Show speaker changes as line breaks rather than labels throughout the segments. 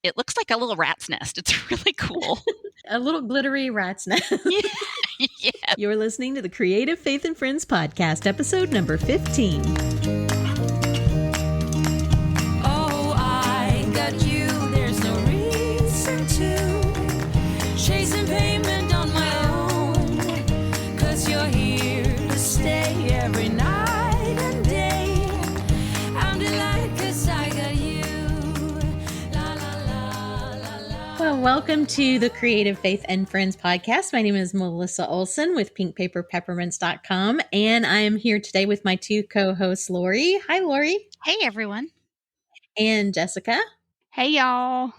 it looks like a little rat's nest. It's really cool.
A little glittery rat's nest.
Yeah.
You're listening to the Creative Faith and Friends podcast, episode number 15.
Oh, I got you. There's no reason to chasing payment on my own, 'cause you're here to stay every night and day. I'm delighted 'cause I got you. La, la, la, la, la.
Well, welcome to the Creative Faith and Friends podcast. My name is Melissa Ohlson with pinkpaperpeppermints.com, and I am here today with my two co-hosts, Lauri. Hi, Lauri.
Hey, everyone.
And Jessica.
Hey, y'all.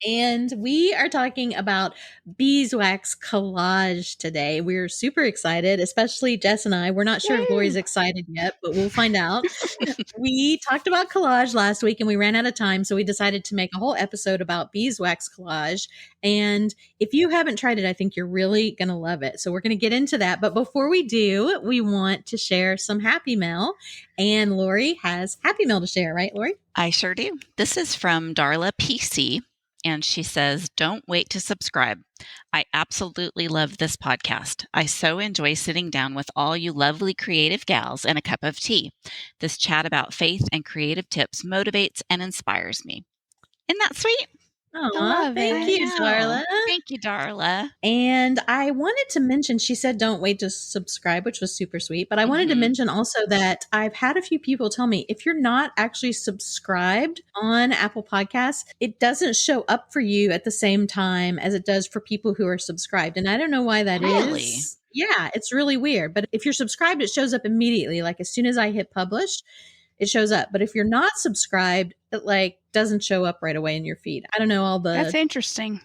And we are talking about Beeswax Collage today. We're super excited, especially Jess and I. We're not sure if Lauri's excited yet, but we'll find out. We talked about collage last week and we ran out of time, so we decided to make a whole episode about Beeswax Collage. And if you haven't tried it, I think you're really going to love it. So we're going to get into that. But before we do, we want to share some Happy Mail. And Lauri has Happy Mail to share, right, Lauri?
I sure do. This is from Darla PC. And she says, "Don't wait to subscribe. I absolutely love this podcast. I so enjoy sitting down with all you lovely creative gals and a cup of tea. This chat about faith and creative tips motivates and inspires me." Isn't that sweet?
Oh, thank you, Darla.
Thank you, Darla.
And I wanted to mention, she said, don't wait to subscribe, which was super sweet. But I wanted to mention also that I've had a few people tell me, if you're not actually subscribed on Apple Podcasts, it doesn't show up for you at the same time as it does for people who are subscribed. And I don't know why that is. Yeah, it's really weird. But if you're subscribed, it shows up immediately. Like as soon as I hit publish, it shows up. But if you're not subscribed, it doesn't show up right away in your feed. I don't know all the
That's interesting.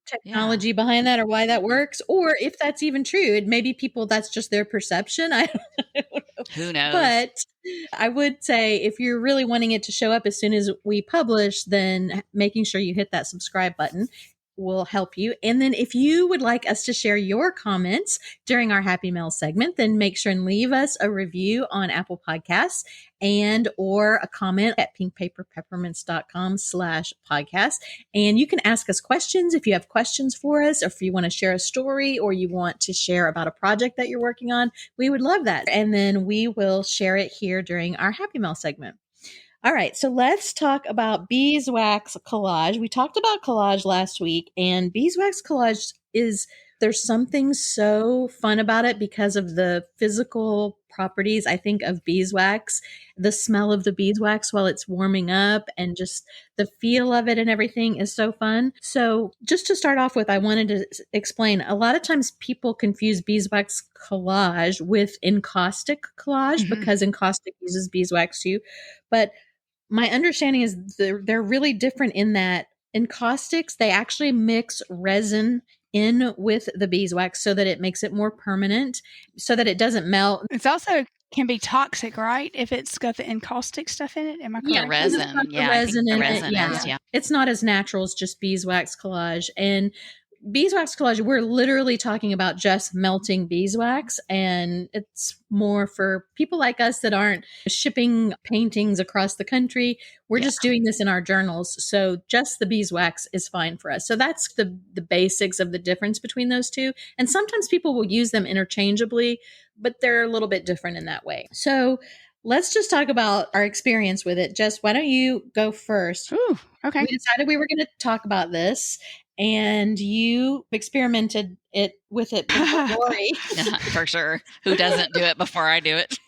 technology behind that or why that works, or if that's even true. It maybe people, that's just their perception. I don't know.
Who knows?
But I would say if you're really wanting it to show up as soon as we publish, then making sure you hit that subscribe button will help you. And then if you would like us to share your comments during our Happy Mail segment, then make sure and leave us a review on Apple Podcasts and or a comment at pinkpaperpeppermints.com/podcast. And you can ask us questions if you have questions for us, or if you want to share a story or you want to share about a project that you're working on. We would love that. And then we will share it here during our Happy Mail segment. All right, so let's talk about Beeswax Collage. We talked about collage last week, and Beeswax Collage there's something so fun about it because of the physical properties, I think, of beeswax, the smell of the beeswax while it's warming up, and just the feel of it and everything is so fun. So just to start off with, I wanted to explain, a lot of times people confuse Beeswax Collage with encaustic collage because encaustic uses beeswax too. But my understanding is they're really different in that encaustics, they actually mix resin in with the beeswax so that it makes it more permanent, so that it doesn't melt.
It's also can be toxic, right? If it's got the encaustic stuff in it. Am I correct?
Yeah, resin. Yeah,
resin
I think the
in
resin
it.
is, yeah.
It's not as natural as just Beeswax Collage. And Beeswax Collage, we're literally talking about just melting beeswax, and it's more for people like us that aren't shipping paintings across the country. We're just doing this in our journals, so just the beeswax is fine for us. So that's the basics of the difference between those two. And sometimes people will use them interchangeably, but they're a little bit different in that way. So let's just talk about our experience with it. Jess, why don't you go first?
Ooh, okay.
We decided we were going to talk about this, and you experimented with it before Lauri.
For sure. Who doesn't do it before I do it?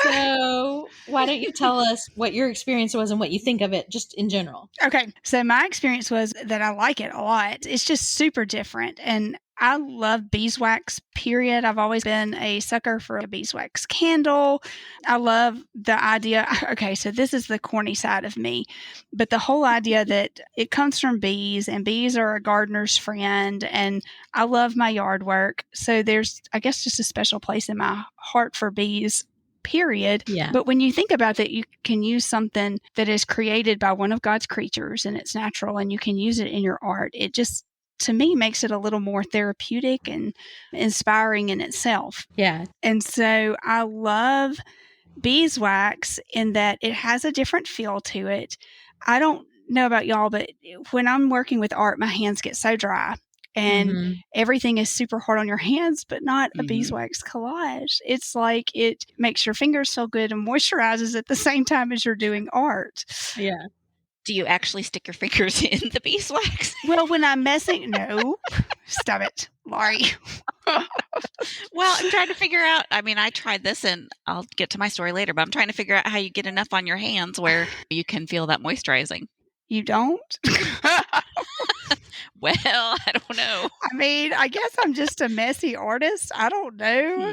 So why don't you tell us what your experience was and what you think of it just in general?
Okay. So my experience was that I like it a lot. It's just super different. And I love beeswax, period. I've always been a sucker for a beeswax candle. I love the idea. Okay, so this is the corny side of me, but the whole idea that it comes from bees, and bees are a gardener's friend, and I love my yard work. So there's, I guess, just a special place in my heart for bees, period.
Yeah.
But when you think about that, you can use something that is created by one of God's creatures and it's natural, and you can use it in your art. It just, to me, makes it a little more therapeutic and inspiring in itself.
Yeah.
And so I love beeswax in that it has a different feel to it. I don't know about y'all, but when I'm working with art, my hands get so dry. And
Mhm.
everything is super hard on your hands, but not a
Mhm.
beeswax collage. It's like it makes your fingers feel good and moisturizes at the same time as you're doing art.
Yeah.
Do you actually stick your fingers in the beeswax?
Well, when I'm messing, no, stop it, Lauri.
Well, I'm trying to figure out. I mean, I tried this, and I'll get to my story later, but I'm trying to figure out how you get enough on your hands where you can feel that moisturizing.
You don't?
Well, I don't know.
I mean, I guess I'm just a messy artist. I don't know.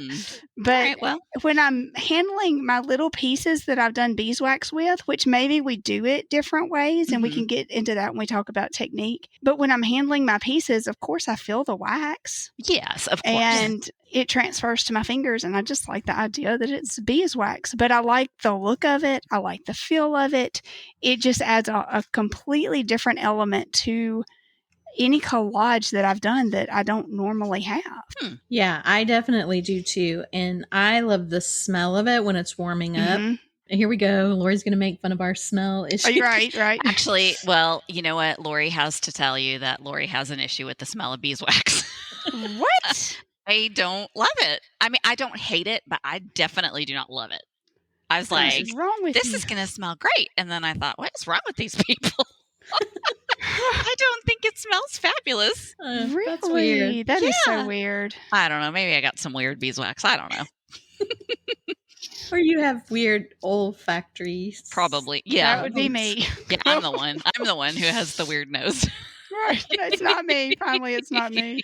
But
Alright, well.
when I'm handling my little pieces that I've done beeswax with, which maybe we do it different ways, and we can get into that when we talk about technique. But when I'm handling my pieces, of course, I feel the wax.
Yes, of course.
And it transfers to my fingers, and I just like the idea that it's beeswax. But I like the look of it. I like the feel of it. It just adds a completely different element to any collage that I've done that I don't normally have.
Yeah, I definitely do too. And I love the smell of it when it's warming up.
Mhm.
And here we go. Lori's going to make fun of our smell. Is she?
Right.
Actually, well, you know what? Lori has to tell you that Lori has an issue with the smell of beeswax.
What?
I don't love it. I mean, I don't hate it, but I definitely do not love it. I was
What
like,
is wrong with
this
you?
is going to smell great. And then I thought, what is wrong with these people? I don't think it smells fabulous.
Really?
That's weird.
That is
Yeah.
so weird.
I don't know. Maybe I got some weird beeswax. I don't know.
Or you have weird olfactory.
Probably. Yeah.
That would be me.
Yeah, I'm the one. I'm the one who has the weird nose.
Right. It's not me. Finally, it's not me.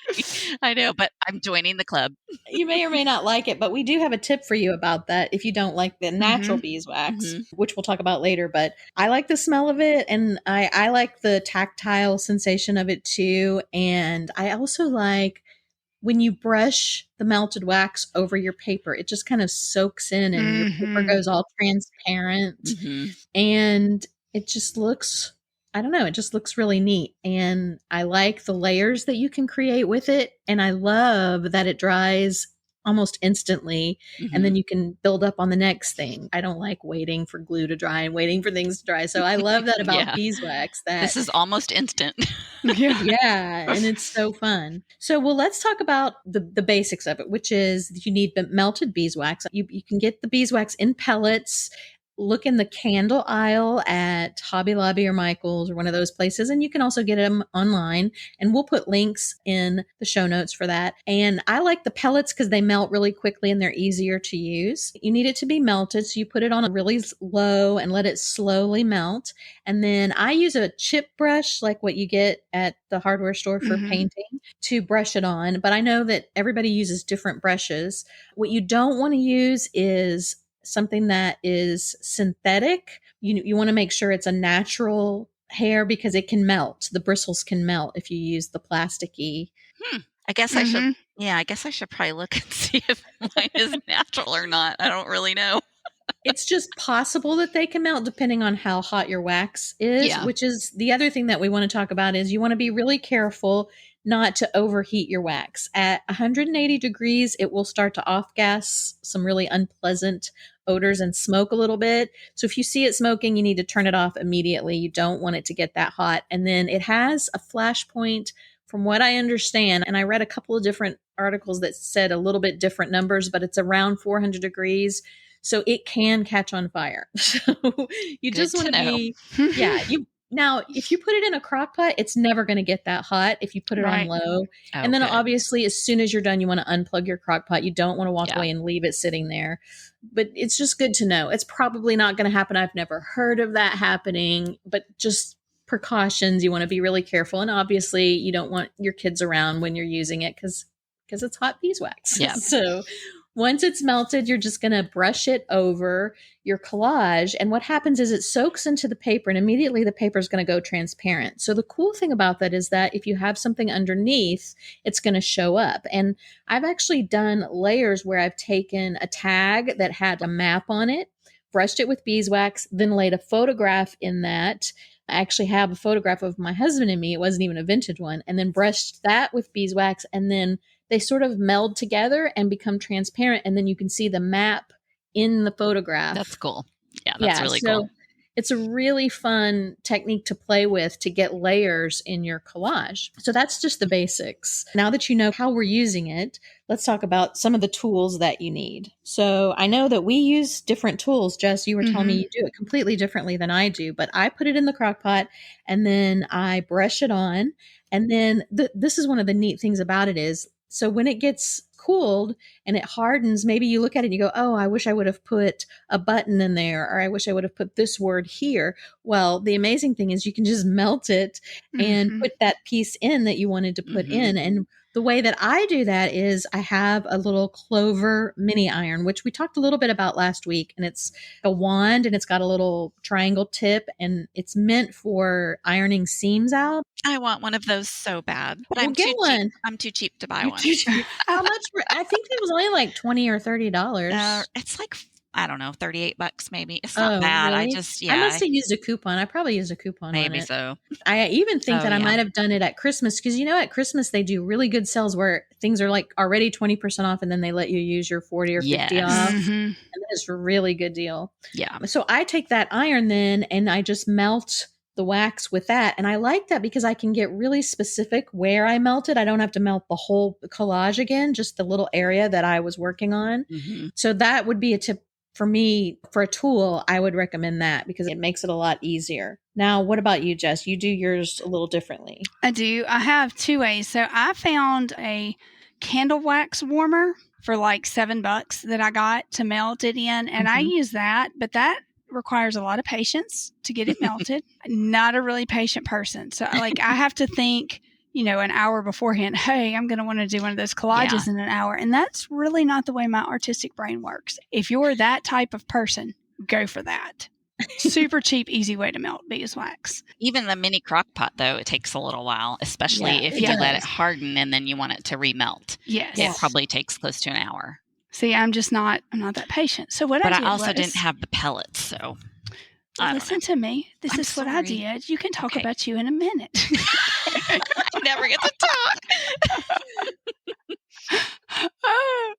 I know, but I'm joining the club.
You may or may not like it, but we do have a tip for you about that if you don't like the natural
Mhm.
beeswax,
Mhm.
which we'll talk about later. But I like the smell of it, and I like the tactile sensation of it too. And I also like when you brush the melted wax over your paper, it just kind of soaks in and your paper
Mhm.
goes all transparent.
Mhm.
And it just looks, I don't know, it just looks really neat. And I like the layers that you can create with it. And I love that it dries almost instantly, and then you can build up on the next thing. I don't like waiting for glue to dry and waiting for things to dry. So I love that about
Yeah.
beeswax. That
This is almost instant.
Yeah.
yeah, and it's so fun. So, well, let's talk about the basics of it, which is you need melted beeswax. You can get the beeswax in pellets. Look in the candle aisle at Hobby Lobby or Michael's or one of those places, and you can also get them online. And we'll put links in the show notes for that. And I like the pellets because they melt really quickly and they're easier to use. You need it to be melted, so you put it on a really low and let it slowly melt. And then I use a chip brush like what you get at the hardware store for
Mhm.
painting to brush it on. But I know that everybody uses different brushes. What you don't want to use is something that is synthetic. You want to make sure it's a natural hair because it can melt. The bristles can melt if you use the plasticky.
I guess I should.
Mhm.
Yeah, I guess I should probably look and see if mine is natural or not. I don't really know.
It's just possible that they can melt depending on how hot your wax is,
Yeah.
which is the other thing that we want to talk about is you want to be really careful not to overheat your wax. At 180 degrees, it will start to off gas some really unpleasant odors and smoke a little bit. So if you see it smoking, you need to turn it off immediately. You don't want it to get that hot. And then it has a flash point from what I understand, and I read a couple of different articles that said a little bit different numbers, but it's around 400 degrees. So it can catch on fire. So you just
Good
want
to
to
know.
be, yeah. Now, if you put it in a crock pot, it's never going to get that hot if you put it on
Right.
low.
Oh,
And then
good.
obviously, as soon as you're done, you want to unplug your crock pot. You don't want to walk
Yeah.
away and leave it sitting there. But it's just good to know. It's probably not going to happen. I've never heard of that happening, but just precautions. You want to be really careful. And obviously, you don't want your kids around when you're using it because it's hot beeswax.
Yeah.
So once it's melted, you're just going to brush it over your collage. And what happens is it soaks into the paper and immediately the paper is going to go transparent. So the cool thing about that is that if you have something underneath, it's going to show up. And I've actually done layers where I've taken a tag that had a map on it, brushed it with beeswax, then laid a photograph in that. I actually have a photograph of my husband and me. It wasn't even a vintage one. And then brushed that with beeswax, and then they sort of meld together and become transparent. And then you can see the map in the photograph.
That's cool. Yeah, that's really
so
cool.
it's a really fun technique to play with to get layers in your collage. So that's just the basics. Now that you know how we're using it, let's talk about some of the tools that you need. So I know that we use different tools. Jess, you were telling me you do it completely differently than I do, but I put it in the crock pot and then I brush it on. And then this is one of the neat things about it is, so when it gets cooled and it hardens, maybe you look at it and you go, oh, I wish I would have put a button in there, or I wish I would have put this word here. Well, the amazing thing is you can just melt it and put that piece in that you wanted to put in. And the way that I do that is I have a little Clover mini iron, which we talked a little bit about last week. And it's a wand and it's got a little triangle tip and it's meant for ironing seams out.
I want one of those so bad, but
Well,
I'm
get
too
one.
cheap. I'm too cheap to buy one.
How much? I think it was only like $20 or $30.
It's like, I don't know, $38 maybe. It's not bad.
Really? I must have used a coupon. I probably used a coupon.
Maybe
on it.
so.
I even think that I
yeah.
might have done it at Christmas because, at Christmas they do really good sales where things are like already 20% off and then they let you use your 40 or 50 off. And it's a really good deal.
Yeah.
So I take that iron then and I just melt the wax with that. And I like that because I can get really specific where I melt it. I don't have to melt the whole collage again, just the little area that I was working on. So that would be a tip for me for a tool. I would recommend that because it makes it a lot easier. Now, what about you, Jess? You do yours a little differently.
I do. I have two ways. So I found a candle wax warmer for like $7 that I got to melt it in. And I use that, but that requires a lot of patience to get it melted. Not a really patient person. So like I have to think, an hour beforehand, hey, I'm going to want to do one of those collages in an hour. And that's really not the way my artistic brain works. If you're that type of person, go for that. Super cheap, easy way to melt beeswax.
Even the mini crock pot, though, it takes a little while, especially if you let it harden and then you want it to remelt.
Yes.
It probably takes close to an hour.
See, I'm not that patient. So what I did
I also
was,
didn't have the pellets, so
listen to me. This is what I did. You can talk about you in a minute.
I never get to talk.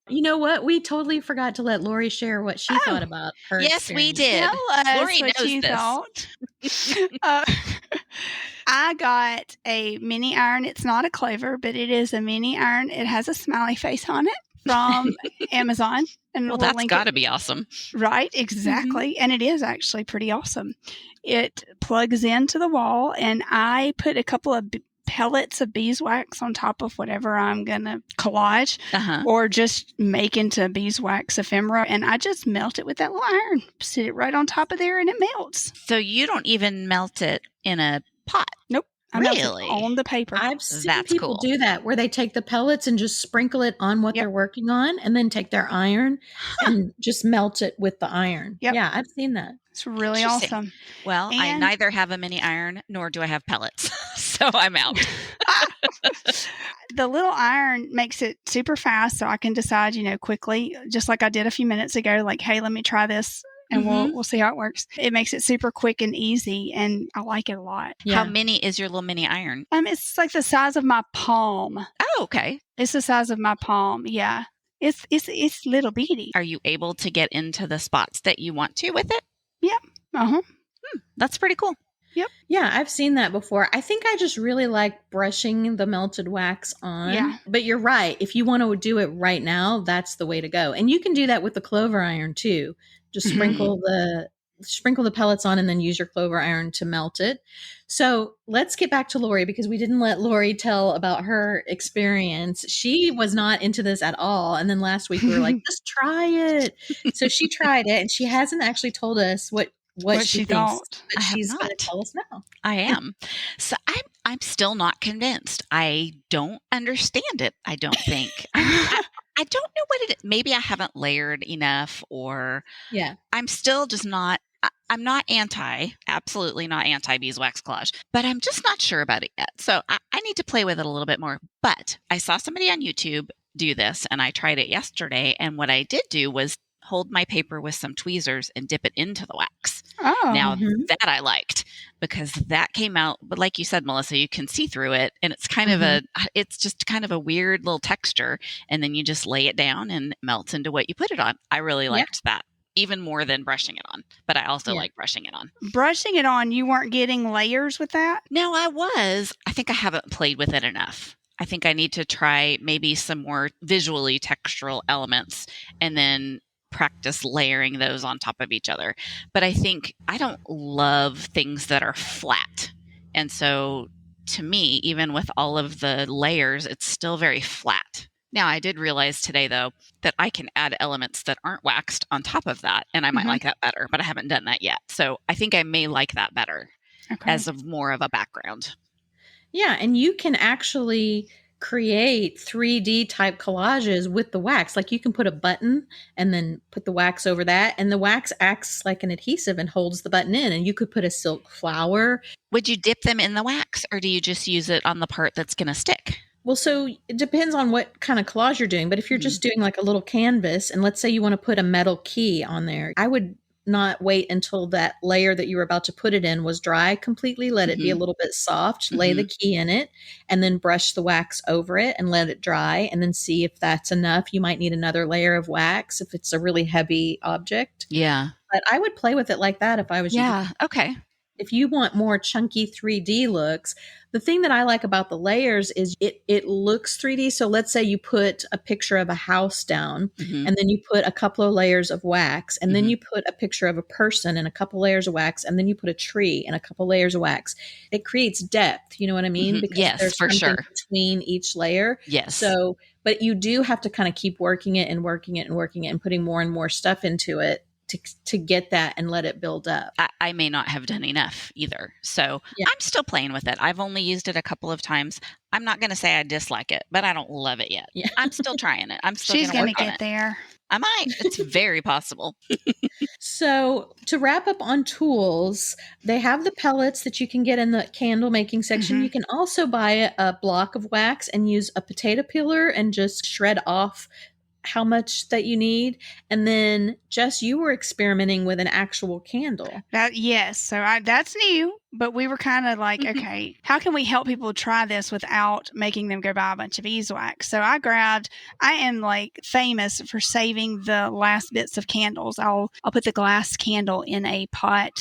You know what? We totally forgot to let Lauri share what she thought about her
Yes, we
experience.
did.
Tell us
Lauri
what
knows
you
this.
thought. I got a mini iron. It's not a Clover, but it is a mini iron. It has a smiley face on it from Amazon. And
Well, that's got to be awesome.
Right, exactly. And it is actually pretty awesome. It plugs into the wall, and I put a couple of pellets of beeswax on top of whatever I'm going to collage or just make into beeswax ephemera. And I just melt it with that little iron, sit it right on top of there, and it melts.
So you don't even melt it in a pot?
Nope. I melt it on the paper.
I've seen people do that where they take the pellets and just sprinkle it on what they're working on and then take their iron and just melt it with the iron. Yeah, I've seen that.
It's really awesome.
Well, I neither have a mini iron nor do I have pellets. So I'm out.
The little iron makes it super fast so I can decide, quickly, just like I did a few minutes ago, like, hey, let me try this. And we'll see how it works. It makes it super quick and easy, and I like it a lot.
Yeah. How mini is your little mini iron?
It's like the size of my palm.
Oh, okay.
It's the size of my palm. Yeah, it's little bitty.
Are you able to get into the spots that you want to with it?
Yeah.
That's pretty cool.
Yep.
Yeah, I've seen that before. I think I just really like brushing the melted wax on.
Yeah.
But you're right. If you want to do it right now, that's the way to go. And you can do that with the Clover iron too. Just sprinkle the pellets on and then use your Clover iron to melt it. So let's get back to Lauri because we didn't let Lauri tell about her experience. She was not into this at all. And then last week we were like, just try it. So she tried it and she hasn't actually told us what she thought. But she's going to tell us now.
I am. So I'm still not convinced. I don't understand it. I don't think. I don't know what it is. Maybe I haven't layered enough or I'm still just not, I'm not absolutely not anti beeswax collage, but I'm just not sure about it yet. So I need to play with it a little bit more. But I saw somebody on YouTube do this and I tried it yesterday. And what I did do was hold my paper with some tweezers and dip it into the wax.
Oh.
Now that I liked because that came out, but like you said, Melissa, you can see through it and it's kind of it's just kind of a weird little texture and then you just lay it down and it melts into what you put it on. I really liked that. even more than brushing it on. But I also
Yeah.
like brushing it on.
Brushing it on, you weren't getting layers with that?
No, I think I haven't played with it enough. I think I need to try maybe some more visually textural elements and then practice layering those on top of each other. But I think I don't love things that are flat. And so to me, even with all of the layers, it's still very flat. Now, I did realize today, though, that I can add elements that aren't waxed on top of that, and I might like that better, but I haven't done that yet. So I think I may like that better as of more of a background.
Yeah, and you can actually create 3D type collages with the wax. Like you can put a button and then put the wax over that, and the wax acts like an adhesive and holds the button in, and you could put a silk flower.
Would you dip them in the wax, or do you just use it on the part that's going to stick?
Well, so it depends on what kind of collage you're doing, but if you're just doing like a little canvas, and let's say you want to put a metal key on there, I would not wait until that layer that you were about to put it in was dry completely. Let it be a little bit soft, lay the key in it, and then brush the wax over it and let it dry, and then see if that's enough. You might need another layer of wax if it's a really heavy object.
Yeah.
But I would play with it like that if I was you.
Yeah. Okay.
If you want more chunky 3D looks, the thing that I like about the layers is it looks 3D. So let's say you put a picture of a house down, and then you put a couple of layers of wax, and then you put a picture of a person and a couple layers of wax, and then you put a tree and a couple layers of wax. It creates depth. You know what I mean? Because
Yes,
there's
for
something
sure.
between each layer.
Yes.
So, but you do have to kind of keep working it and working it and working it and putting more and more stuff into it to get that and let it build up.
I may not have done enough either. So I'm still playing with it. I've only used it a couple of times. I'm not going to say I dislike it, but I don't love it yet.
Yeah.
I'm still trying it. I'm still
She's
going
going
to
to get there.
I might. It's very possible.
So to wrap up on tools, they have the pellets that you can get in the candle making section. You can also buy a block of wax and use a potato peeler and just shred off how much that you need. And then Jess, you were experimenting with an actual candle.
Yes. So that's new, but we were kind of like, okay, how can we help people try this without making them go buy a bunch of beeswax? So I am like famous for saving the last bits of candles. I'll put the glass candle in a pot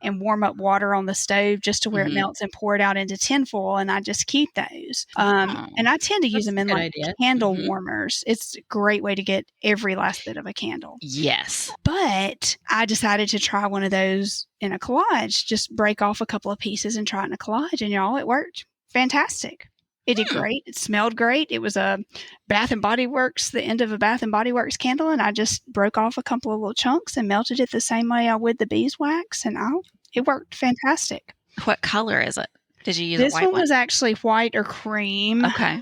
and warm up water on the stove just to where it melts and pour it out into tinfoil. And I just keep those. And I tend to use them in like candle warmers. It's a great way to get every last bit of a candle.
Yes.
But I decided to try one of those in a collage, just break off a couple of pieces and try it in a collage. And y'all, it worked. Fantastic. It did great. It smelled great. It was a Bath & Body Works, the end of a Bath & Body Works candle, and I just broke off a couple of little chunks and melted it the same way I would the beeswax, and it worked fantastic.
What color is it? Did you use a white one?
This one was actually white or cream.
Okay.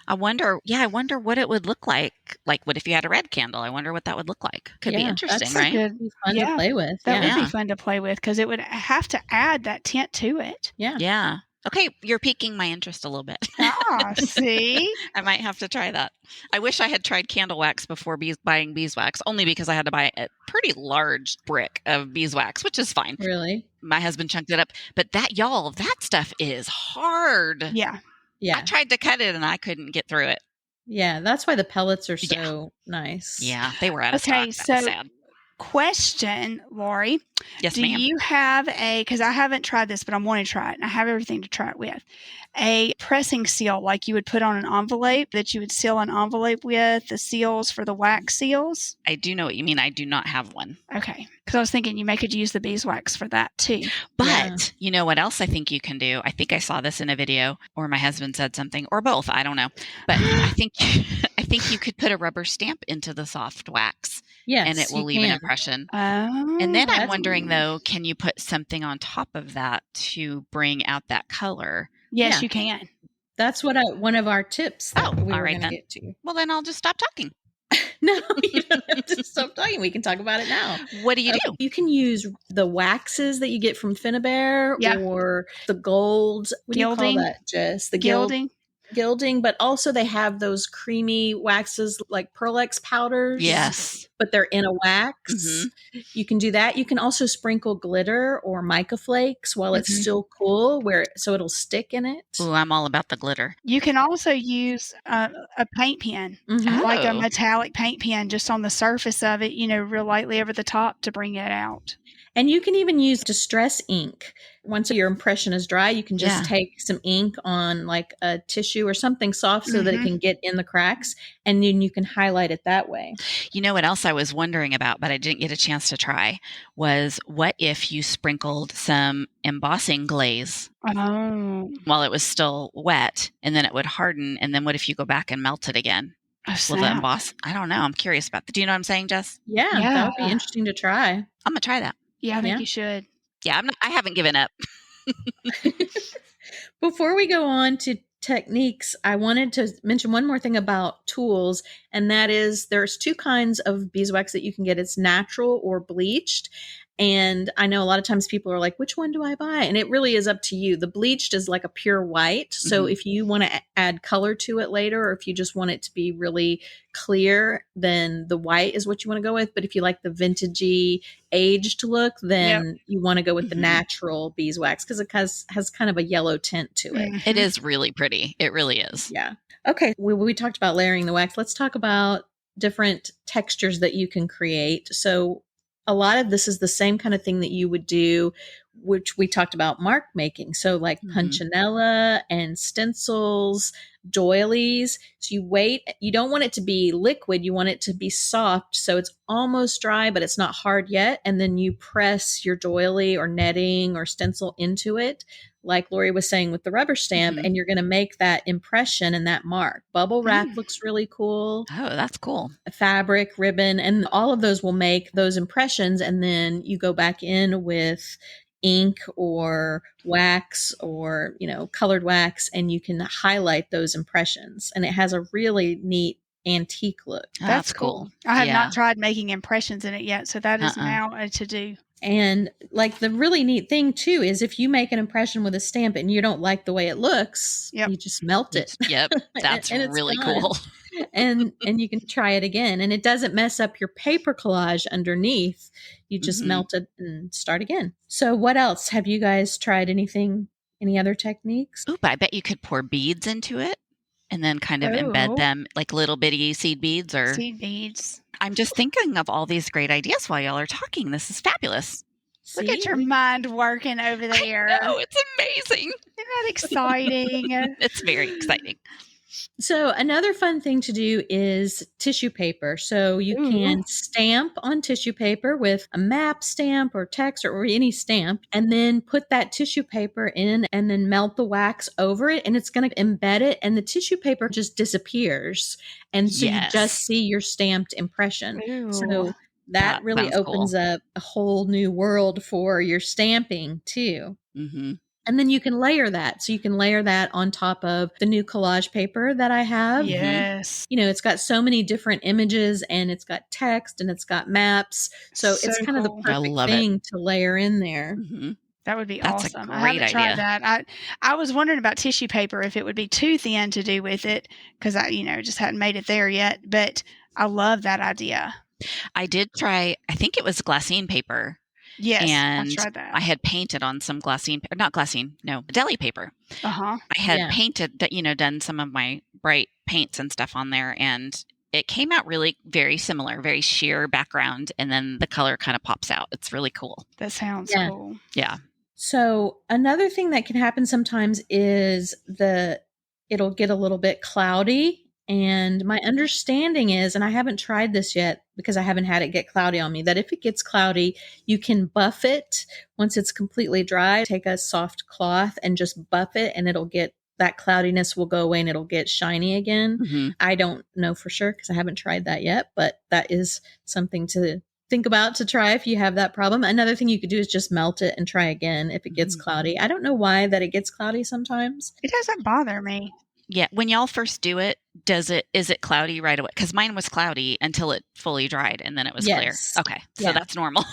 I wonder what it would look like. Like, what if you had a red candle? I wonder what that would look like. Could be interesting, right?
That would be fun to play with.
That would be fun to play with because it would have to add that tint to it.
Yeah.
Yeah. Okay, you're piquing my interest a little bit.
See?
I might have to try that. I wish I had tried candle wax before buying beeswax, only because I had to buy a pretty large brick of beeswax, which is fine.
Really?
My husband chunked it up. But that stuff is hard.
Yeah.
Yeah.
I tried to cut it and I couldn't get through it.
Yeah, that's why the pellets are so nice.
Yeah, they were out of stock. That was sad.
Question, Lauri.
Yes,
Do
ma'am.
you have because I haven't tried this, but I want to try it, and I have everything to try it with, a pressing seal like you would put on an envelope that you would seal an envelope with, the seals for the wax seals?
I do know what you mean. I do not have one.
Okay. Because I was thinking you could use the beeswax for that too.
But you know what else I think you can do? I think I saw this in a video, or my husband said something, or both. I don't know. But I think you could put a rubber stamp into the soft wax.
Yes,
and it will leave an impression.
Oh,
and then I'm wondering, though, can you put something on top of that to bring out that color?
Yes, you can.
That's what one of our tips that we were going to get to.
Well, then I'll just stop talking.
No, you don't have to stop talking. We can talk about it now.
What do you do?
You can use the waxes that you get from Finnabair or the gold. What
gilding.
do you call that, Jess? The
gilding.
gilding, but also they have those creamy waxes like Pearl-Ex powders.
Yes.
But they're in a wax. You can do that. You can also sprinkle glitter or mica flakes while it's still cool, so it'll stick in it.
Ooh, I'm all about the glitter.
You can also use a paint pen, like a
Oh.
metallic paint pen, just on the surface of it, real lightly over the top to bring it out.
And you can even use distress ink. Once your impression is dry, you can just take some ink on like a tissue or something soft so that it can get in the cracks, and then you can highlight it that way.
You know what else I was wondering about, but I didn't get a chance to try, was what if you sprinkled some embossing glaze while it was still wet, and then it would harden, and then what if you go back and melt it again? Will the emboss? I don't know. I'm curious about that. Do you know what I'm saying, Jess?
Yeah, that would be interesting to try.
I'm going to try that.
Yeah, I think you should.
Yeah, I haven't given up.
Before we go on to techniques, I wanted to mention one more thing about tools, and that is there's two kinds of beeswax that you can get. It's natural or bleached. And I know a lot of times people are like, which one do I buy? And it really is up to you. The bleached is like a pure white. So if you want to add color to it later, or if you just want it to be really clear, then the white is what you want to go with. But if you like the vintagey aged look, then you want to go with the natural beeswax because it has kind of a yellow tint to it.
It is really pretty. It really is.
Yeah. Okay. We talked about layering the wax. Let's talk about different textures that you can create. So a lot of this is the same kind of thing that you would do, which we talked about mark making. So like punchinella and stencils, doilies. So you don't want it to be liquid. You want it to be soft. So it's almost dry, but it's not hard yet. And then you press your doily or netting or stencil into it, like Lauri was saying with the rubber stamp, and you're going to make that impression and that mark. Bubble wrap looks really cool.
Oh, that's cool.
Fabric, ribbon, and all of those will make those impressions. And then you go back in with ink or wax or, colored wax, and you can highlight those impressions. And it has a really neat antique look.
Oh, that's cool.
I have not tried making impressions in it yet, so that is now a to-do.
And like the really neat thing too is if you make an impression with a stamp and you don't like the way it looks, you just melt it.
Yep. That's
and
really
fun.
cool.
and you can try it again, and it doesn't mess up your paper collage underneath. You just melt it and start again. So what else? Have you guys tried any other techniques?
Ooh, but I bet you could pour beads into it and then kind of embed them like little bitty seed beads or
seed beads.
I'm just thinking of all these great ideas while y'all are talking. This is fabulous.
Look at your mind working over there.
Oh, it's amazing.
Isn't that exciting?
It's very exciting.
So another fun thing to do is tissue paper. So you can stamp on tissue paper with a map stamp or text or any stamp, and then put that tissue paper in and then melt the wax over it, and it's going to embed it, and the tissue paper just disappears. And so you just see your stamped impression. So that really opens up a whole new world for your stamping too. And then you can layer that. So you can layer that on top of the new collage paper that I have.
Yes.
It's got so many different images, and it's got text, and it's got maps. So it's kind of the perfect thing to layer in there.
That would be
That's
awesome.
a
I
great
haven't tried
idea.
that. I was wondering about tissue paper, if it would be too thin to do with it, because I, just hadn't made it there yet. But I love that idea.
I did try, I think it was glassine paper.
Yes,
and
I tried that.
I had painted on some deli paper. I had painted that, done some of my bright paints and stuff on there, and it came out really very similar, very sheer background, and then the color kind of pops out. It's really cool.
That sounds cool.
Yeah.
So another thing that can happen sometimes is it'll get a little bit cloudy. And my understanding is, and I haven't tried this yet because I haven't had it get cloudy on me, that if it gets cloudy, you can buff it once it's completely dry. Take a soft cloth and just buff it, and that cloudiness will go away and it'll get shiny again. I don't know for sure because I haven't tried that yet, but that is something to think about to try if you have that problem. Another thing you could do is just melt it and try again if it gets cloudy. I don't know why that it gets cloudy sometimes.
It doesn't bother me.
Yeah. When y'all first do it, is it cloudy right away? Because mine was cloudy until it fully dried, and then it was clear. Okay. So that's normal.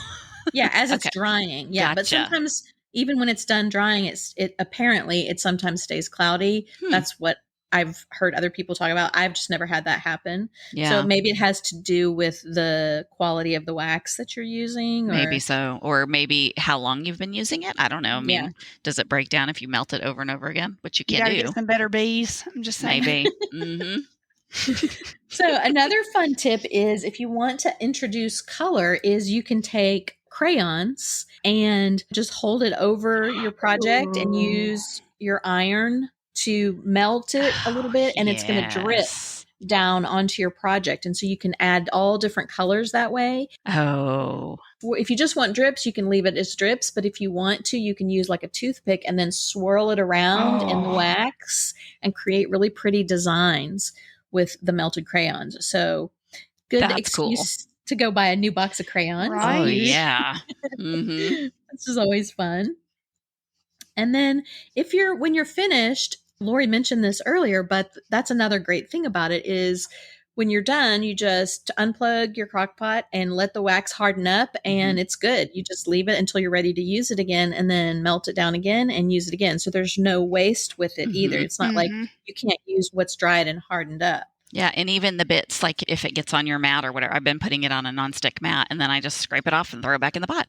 As it's drying. Yeah. But sometimes even when it's done drying, it apparently sometimes stays cloudy. That's what I've heard other people talk about. I've just never had that happen.
Yeah.
So maybe it has to do with the quality of the wax that you're using. Or,
Maybe so. Or maybe how long you've been using it. I don't know. I mean, does it break down if you melt it over and over again? Which you
You
can
gotta
do.
get some better bees. I'm just saying.
Maybe. Mm-hmm.
So another fun tip is if you want to introduce color is you can take crayons and just hold it over your project and use your iron to melt it a little bit, and it's going to drip down onto your project. And so you can add all different colors that way.
Oh.
If you just want drips, you can leave it as drips. But if you want to, you can use like a toothpick and then swirl it around in the wax and create really pretty designs with the melted crayons. So good
That's
excuse to go buy a new box of crayons.
Right.
Oh, yeah. Mm-hmm.
This is always fun. And then when you're finished, Lauri mentioned this earlier, but that's another great thing about it is when you're done, you just unplug your crock pot and let the wax harden up and it's good. You just leave it until you're ready to use it again and then melt it down again and use it again. So there's no waste with it either. It's not like you can't use what's dried and hardened up.
Yeah, and even the bits, like if it gets on your mat or whatever, I've been putting it on a nonstick mat, and then I just scrape it off and throw it back in the pot.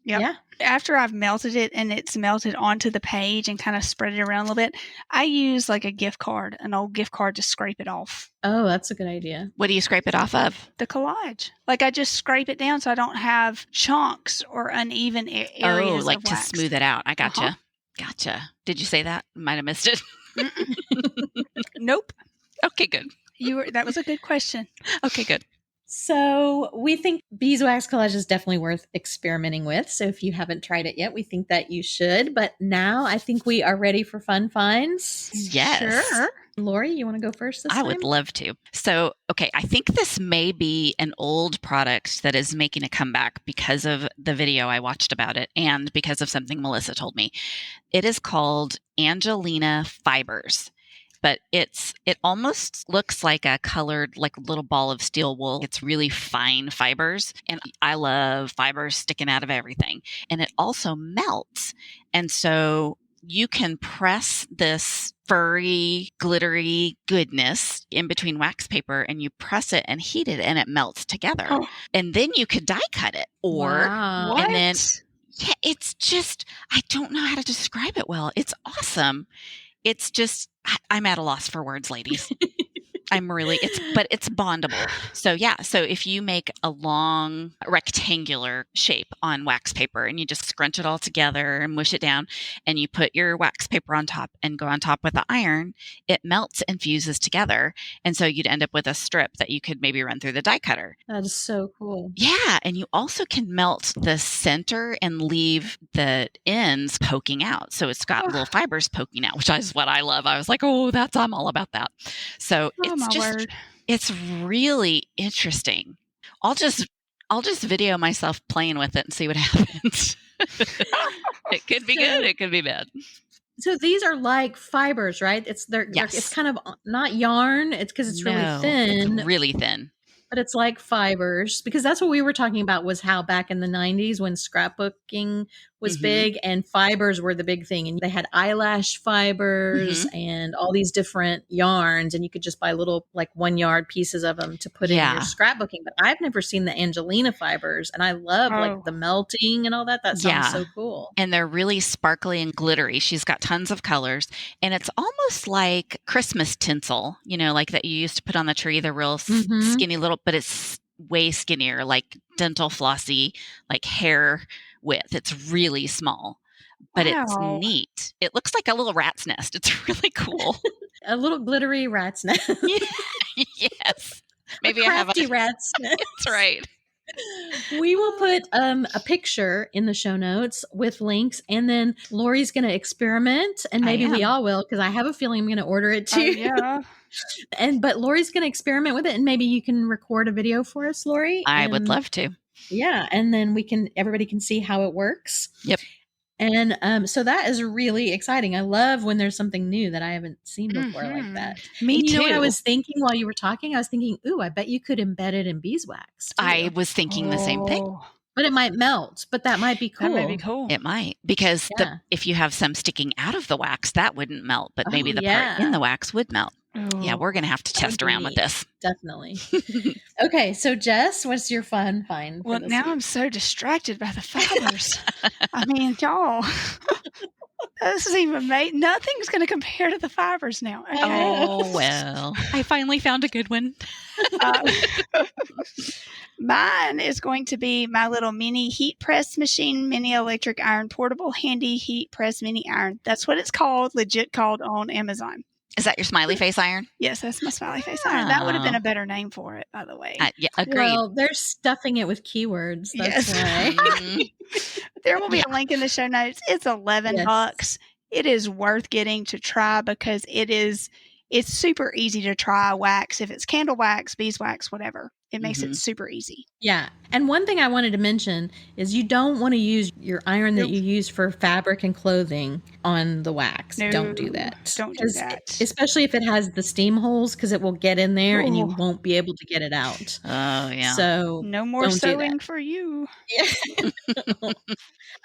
Yep.
Yeah.
After I've melted it and it's melted onto the page and kind of spread it around a little bit, I use like an old gift card to scrape it off.
Oh, that's a good idea.
What do you scrape it off of?
The collage. Like I just scrape it down so I don't have chunks or uneven areas.
Oh, like
of
to
wax.
smooth it out. I gotcha. Gotcha. Did you say that? Might have missed it.
Nope.
Okay, good.
That was a good question.
Okay, good.
So we think Beeswax Collage is definitely worth experimenting with. So if you haven't tried it yet, we think that you should. But now I think we are ready for fun finds.
Yes.
Sure.
Lauri, you want to go first this time?
I would love to. So, okay, I think this may be an old product that is making a comeback because of the video I watched about it and because of something Melissa told me. It is called Angelina Fibers. But it almost looks like a colored, like little ball of steel wool. It's really fine fibers. And I love fibers sticking out of everything. And it also melts. And so you can press this furry, glittery goodness in between wax paper and you press it and heat it and it melts together. Oh. And then you could die cut it. And then, yeah, it's just, I don't know how to describe it well. It's awesome. It's just, I'm at a loss for words, ladies. But it's bondable. So yeah, so if you make a long rectangular shape on wax paper and you just scrunch it all together and mush it down and you put your wax paper on top and go on top with the iron, it melts and fuses together. And so you'd end up with a strip that you could maybe run through the die cutter.
That is so cool.
Yeah, and you also can melt the center and leave the ends poking out. So it's got little fibers poking out, which is what I love. I was like, oh, I'm all about that. So it's really interesting. I'll just video myself playing with it and see what happens. It could be good. It could be bad.
So these are like fibers, right? It's kind of not yarn. It's because it's really thin.
It's really thin.
But it's like fibers, because that's what we were talking about, was how back in the 90s when scrapbooking was big and fibers were the big thing. And they had eyelash fibers and all these different yarns, and you could just buy little like 1 yard pieces of them to put in your scrapbooking. But I've never seen the Angelina fibers, and I love like the melting and all that. That sounds so cool.
And they're really sparkly and glittery. She's got tons of colors, and it's almost like Christmas tinsel, like that you used to put on the tree, the real skinny little, but it's way skinnier, like dental flossy, like hair width. It's really small, but it's neat. It looks like a little rat's nest. It's really cool.
A little glittery rat's nest.
Yes. Maybe
a crafty rat's nest.
That's right.
We will put a picture in the show notes with links, and then Lauri's going to experiment, and maybe we all will, because I have a feeling I'm going to order it too.
Yeah.
But Lauri's going to experiment with it, and maybe you can record a video for us, Lauri.
I would love to.
Yeah, and then everybody can see how it works.
Yep.
And so that is really exciting. I love when there's something new that I haven't seen before like that.
Me too.
You know what I was thinking while you were talking? I was thinking, ooh, I bet you could embed it in beeswax too.
I was thinking the same thing.
But it might melt, but that might be cool.
That might be cool.
It might, because if you have some sticking out of the wax, that wouldn't melt, but maybe the part in the wax would melt. Yeah, we're going to have to
That would
test
be
around with
neat.
this.
Definitely. Okay, so Jess, what's your fun find for
Well,
this
now
week?
I'm so distracted by the fibers. I mean, y'all, this is even made. Nothing's going to compare to the fibers now.
I
Okay.
know.
Oh, well. I finally found a good one.
Uh, mine is going to be my little mini heat press machine, mini electric iron, portable handy heat press mini iron. That's what it's called, legit called on Amazon.
Is that your smiley face iron?
Yes, that's my smiley face iron. That would have been
Oh.
a better name for it, by the way.
Yeah, agreed.
Well, they're stuffing it with keywords. That's
Yes.
why.
Mm,
There will be a link in the show notes. It's $11.
Yes.
It is worth getting to try because it's super easy to try wax. If it's candle wax, beeswax, whatever, it makes it super easy.
Yeah. And one thing I wanted to mention is you don't want to use your iron that
Nope.
you use for fabric and clothing on the wax.
No,
Don't do that.
don't do
'Cause
that.
Especially if it has the steam holes, because it will get in there and you
Oh.
won't be able to get it out.
Oh, yeah.
So
No more
don't do that.
sewing for you.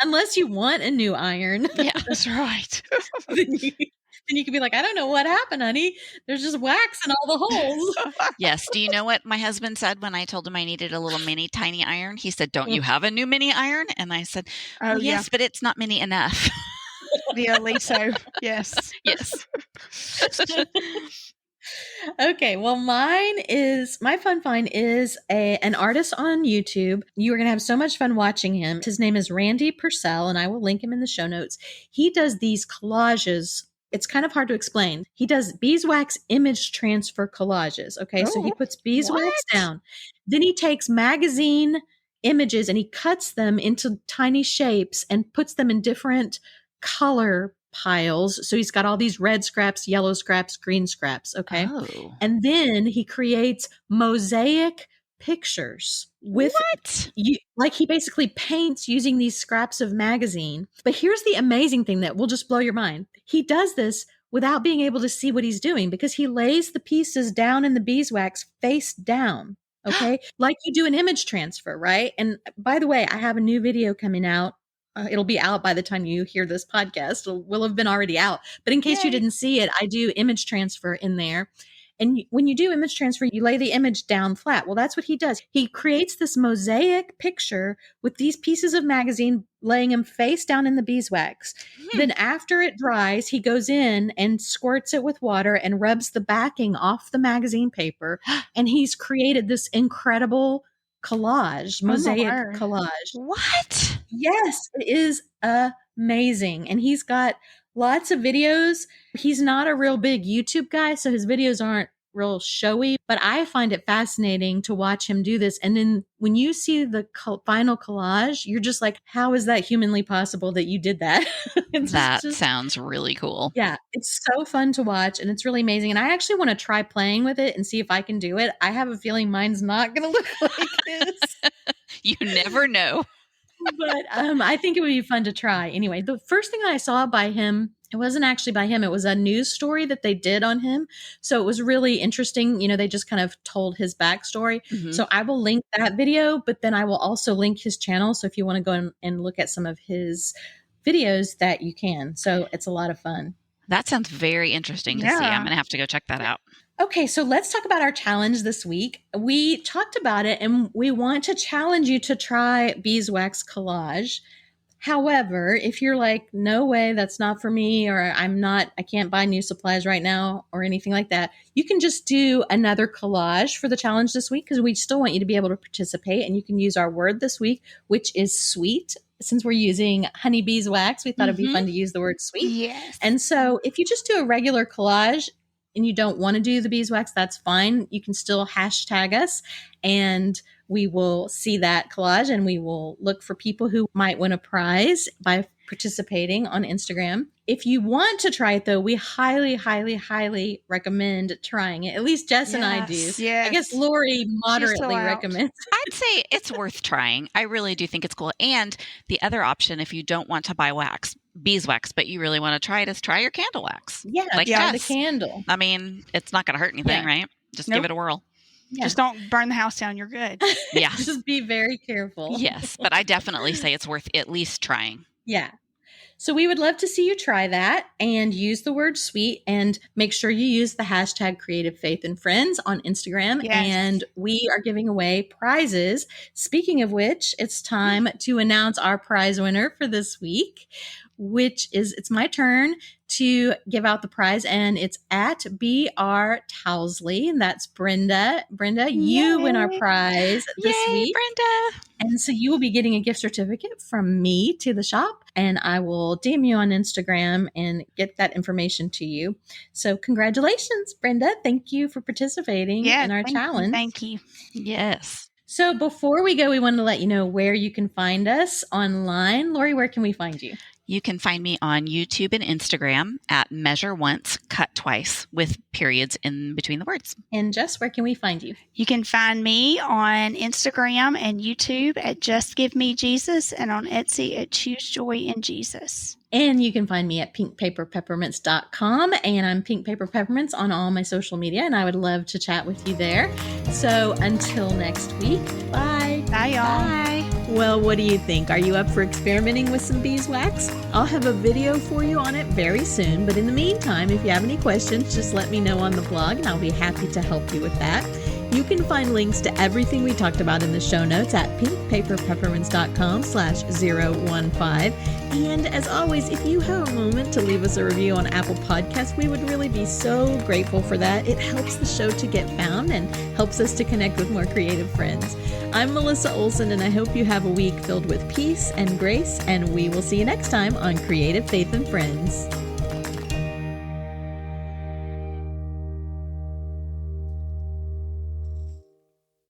Unless you want a new iron,
Yeah.
That's right.
then you can be like, I don't know what happened, honey. There's just wax in all the holes.
Yes. Do you know what my husband said when I told him I needed a little mini tiny iron? He said, "Don't you have a new mini iron?" And I said,
Oh,
"Well, yes, but it's not mini enough."
The Aliso. Yes.
Yes.
Okay, well, my fun find is an artist on YouTube. You are going to have so much fun watching him. His name is Randy Purcell, and I will link him in the show notes. He does these collages. It's kind of hard to explain. He does beeswax image transfer collages. Okay, so he puts beeswax
what?
down. Then he takes magazine images and he cuts them into tiny shapes and puts them in different color piles. So he's got all these red scraps, yellow scraps, green scraps. Okay.
Oh.
And then he creates mosaic pictures with
What?
like he basically paints using these scraps of magazine. But here's the amazing thing that will just blow your mind. He does this without being able to see what he's doing because he lays the pieces down in the beeswax face down. Okay. Like you do an image transfer, right? And by the way, I have a new video coming out. It'll be out by the time you hear this podcast. It will have been already out. But in case you didn't see it, I do image transfer in there. And when you do image transfer, you lay the image down flat. Well, that's what he does. He creates this mosaic picture with these pieces of magazine, laying them face down in the beeswax. Then after it dries, he goes in and squirts it with water and rubs the backing off the magazine paper. And he's created this incredible collage, mosaic
word.
collage.
What?
Yes, it is amazing. And he's got lots of videos. He's not a real big YouTube guy, so his videos aren't real showy, but I find it fascinating to watch him do this. And then when you see the final collage, you're just like, how is that humanly possible that you did that?
That sounds really cool.
Yeah, it's so fun to watch and it's really amazing. And I actually want to try playing with it and see if I can do it. I have a feeling mine's not going to look like this.
You never know.
But I think it would be fun to try. Anyway, the first thing that I saw by him, it wasn't actually by him. It was a news story that they did on him. So it was really interesting. You know, they just kind of told his backstory.
Mhm.
So I will link that video, but then I will also link his channel. So if you want to go and look at some of his videos, that you can. So it's a lot of fun.
That sounds very interesting to see.
Yeah.
I'm going to have to go check that out.
Okay, so let's talk about our challenge this week. We talked about it and we want to challenge you to try beeswax collage. However, if you're like, no way, that's not for me, or I can't buy new supplies right now or anything like that, you can just do another collage for the challenge this week because we still want you to be able to participate. And you can use our word this week, which is sweet. Since we're using honey beeswax, we thought it'd be fun to use the word sweet.
Yes.
And so if you just do a regular collage and you don't want to do the beeswax, that's fine. You can still hashtag us and we will see that collage and we will look for people who might win a prize by participating on Instagram. If you want to try it though, we highly, highly, highly recommend trying it. At least Jess and I do.
Yes.
I guess Lauri moderately
still out.
recommends.
I'd say it's worth trying. I really do think it's cool. And the other option, if you don't want to buy beeswax, but you really want to try it, is try your candle wax.
Yeah,
Like
try the
Jess.
candle.
I mean, it's not going to hurt anything,
Yeah.
right? Just
Nope.
give it a whirl.
Yeah.
Just don't burn the house down. You're good.
Yeah.
Just be very careful.
Yes, but I definitely say it's worth at least trying.
Yeah. So we would love to see you try that and use the word sweet, and make sure you use the hashtag Creative Faith and Friends on Instagram.
Yes.
And we are giving away prizes. Speaking of which, it's time to announce our prize winner for this week, which is, it's my turn to give out the prize, and it's at BR Towsley, and that's Brenda. Brenda, you win our prize this week.
Brenda!
And so you will be getting a gift certificate from me to the shop, and I will DM you on Instagram and get that information to you. So congratulations, Brenda. Thank you for participating in our challenge.
Thank you.
Yes.
So before we go, we wanted to let you know where you can find us online. Lauri, where can we find you?
You can find me on YouTube and Instagram at Measure Once, Cut Twice, with periods in between the words.
And Jess, where can we find you?
You can find me on Instagram and YouTube at Just Give Me Jesus, and on Etsy at Choose Joy in Jesus.
And you can find me at pinkpaperpeppermints.com, and I'm Pink Paper Peppermints on all my social media, and I would love to chat with you there. So until next week, bye.
Bye, y'all.
Bye.
Well, what do you think? Are you up for experimenting with some beeswax? I'll have a video for you on it very soon, but in the meantime, if you have any questions, just let me know on the blog, and I'll be happy to help you with that. You can find links to everything we talked about in the show notes at pinkpaperpeppermints.com/015. And as always, if you have a moment to leave us a review on Apple Podcasts, we would really be so grateful for that. It helps the show to get found and helps us to connect with more creative friends. I'm Melissa Ohlson, and I hope you have a week filled with peace and grace, and we will see you next time on Creative Faith and Friends.